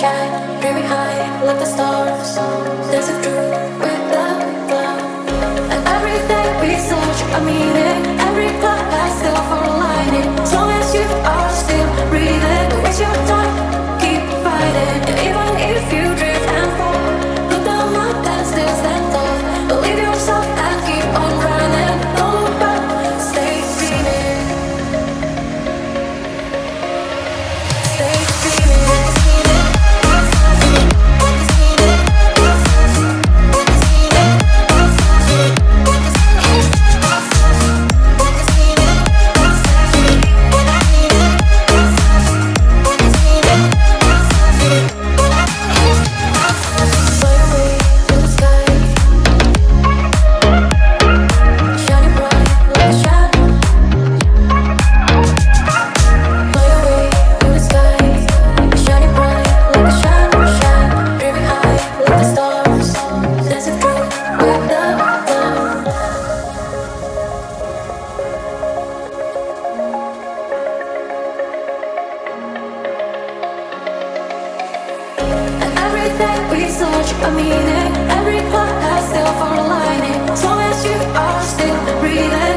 shine, dreaming high like the stars, dancing through with the clouds. And every day we search a meaning, every cloud has silver lining. As long as you are still breathing, don't waste your time, keep fighting. And even if you drift and fall, look down and still stand tall. Believe yourself and keep on running. Don't look back, stay dreaming. Stay dreaming. We search a meaning, every cloud has silver lining. As long as you are still breathing.